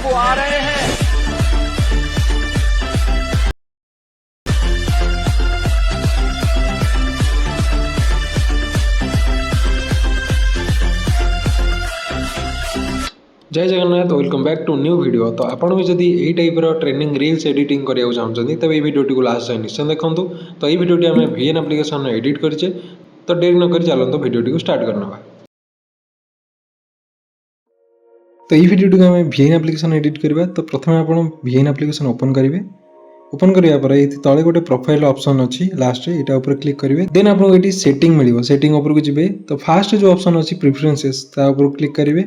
प्रभु आ रहे हैं। जय Jagannath welcome back to new video. तो आपन भी जदि यही टाइप ट्रेनिंग रील्स एडिटिंग करने चाहते तब ये वीडियो को लास्ट जाए निश्चय देखूँ। तो ये वीडियो आम VN एप्लिकेशन एडिट करें। तो डेरी नक चलते वीडियो को स्टार्ट करना। तो ये वीडियो को आम VN एप्लिकेशन एडिट करवा। तो प्रथम आप VN एप्लिकेशन ओपन करेंगे। ओपन करापर ये तले गोटे प्रोफाइल ऑप्शन अच्छी लास्ट यहाँ ऊपर क्लिक करेंगे। देन आपको ये सेटिंग मिले सेटिंग उपरको जी। तो फास्ट जो ऑप्शन अच्छी प्रिफरेंसेस ऊपर क्लिक करेंगे।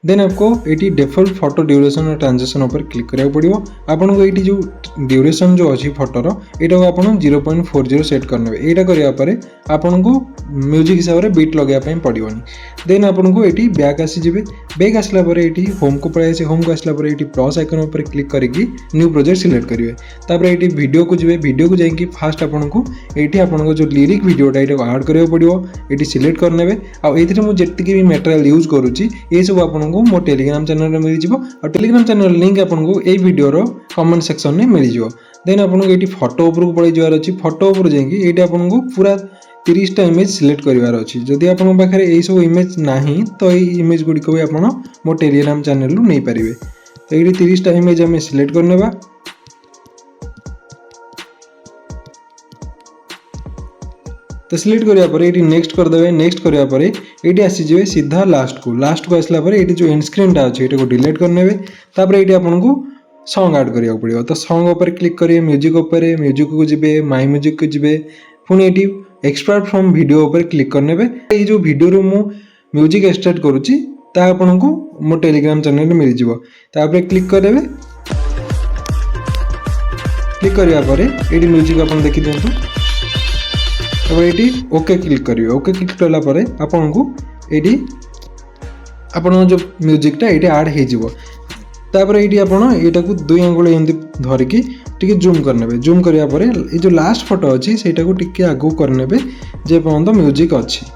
देन आपको ये डिफॉल्ट फोटो ड्यूरेशन और ट्रांजेक्शन पर क्लिक करा पड़ो। आपको ये जो ड्यूरेशन जो अच्छी फोटोर यहाँ आप 0.40 सेट करने। यहाँ करापर आपन को म्यूजिक हिसाब से बीट लगे पड़ोनी। देन आपको ये बैक आसीजे। बैक आसला ये होम को पड़े। होम को आसला ये प्लस आइकन पर क्लिक करके न्यू प्रोजेक्ट सिलेक्ट करेंगे। तापर ये वीडियो को जी। वीडियो को जाकि फास्ट आपको ये आपको जो लिरिक वीडियोटा यहाँ आड करा पड़ो। ये सिलेक्ट करने। आते मुझे भी मटेरियल यूज करुँची ये सब आपको मो टेलीग्राम चैनल में मिल जाव। और टेलीग्राम चैनल लिंक आपको ये वीडियोर कमेंट सेक्शन में मिल जाव। देन आपको ये फोटो उपर को पड़े जवार अच्छी। फोटो उपर जाकि आपको पूरा 30टा इमेज सिलेक्ट करार अच्छी। जदि आपन पाखे यही सब इमेज ना तो ये इमेज गुड़िक भी आप मो टेलीग्राम चैनल नहीं पारे। तो ये 30टा इमेज आम सिलेक्ट करने। तो सिलेक्ट करापर ये नेक्स्ट करदे। नेक्स्ट करापर ये आसीजे सीधा लास्ट को आसला ये जो एंड स्क्रीन अच्छे ये डिलीट करने। तापर ये आपको सॉन्ग ऐड करा पड़ो। तो सॉन्ग उपर क्लिक करेंगे। म्यूजिक को जी। माई म्यूजिक को जी। पुणी ये एक्सट्राक्ट फ्रॉम वीडियो उपर क्लिक करने। ये जो वीडियो मु म्यूजिक एक्सट्राक्ट करुच्ची आपको मो टेलीग्राम चैनल में मिल जाव। क्लिक करेंगे। क्लिक करापर ये म्यूजिक आप देखी दिंतु। ये ओके क्लिक करेंगे। ओके क्लिक कलापर आपन को ये आपन जो म्यूजिकटा ये आड होपर ये आपटा को 2 आंगुल एमती धरिकी टी जूम करने। जूम करापर ये जो लास्ट फोटो अच्छी से टी आगू करने जे पर्यटन म्यूजिक अच्छी।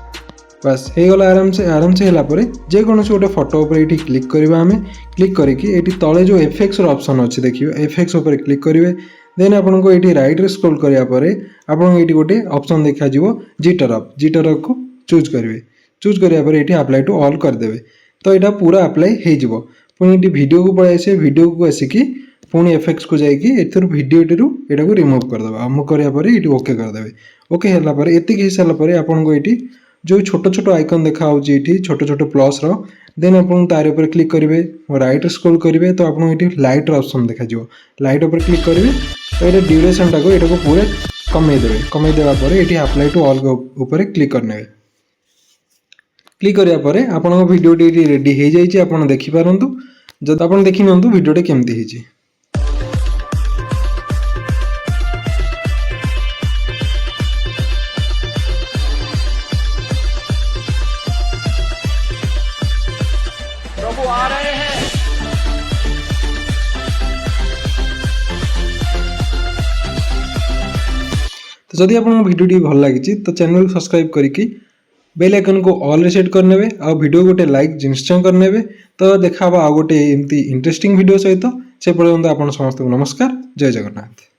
बस हो गला आराम से है। जेकोसी गोटे फोटो उपर ये क्लिक करवा। आम क्लिक करके तले जो एफेक्ट्स ऑप्शन अच्छी देखिए एफेक्ट्स उपर क्लिक करेंगे। देन आपको ये राइट रे स्क्रॉल करापर आपको ये गोटे ऑप्शन देखा जिटर अप को चूज करेंगे। चूज करापर ये अप्लाई टू ऑल करदे। तो यहाँ पूरा अप्लाई हो। पुणी वीडियो को पड़े आसे। वीडियो को आसिकी पुणी एफेक्ट्स को जाकर वीडियो यहाँ को रिमूव करदे। रिमूव करापर ये ओके करदे। ओके है एतिक हो सारापर आपको ये जो छोट छोट आइकन देखा ये छोट छोट प्लस देन आप तार ऊपर क्लिक करेंगे। राइट स्क्रॉल करेंगे। तो आपको ये लाइट ऑप्शन देखा लाइट ऊपर क्लिक करेंगे। तो ये ड्यूरेशन टाक ये पूरा कमेदेवे। कमेदेवापर ये अप्लाई टू ऑल ऊपर क्लिक करने। क्लिक करापर आप वीडियोटी रेडी हो जाए। आप देखिपारतु जब आप देखी नि वीडियोटी केमती है। प्रभु आ रहे हैं। तो जदि आपको वीडियो भल लगी तो चैनल को सब्सक्राइब करके बेल आइकन को ऑल रे सेट करने। आ वीडियो गोटे लाइक निश्चय करने। तो देखा आ गोटे एमती इंटरेस्टिंग वीडियो सहित से पर्यंत आप समस्त नमस्कार। जय जगन्नाथ।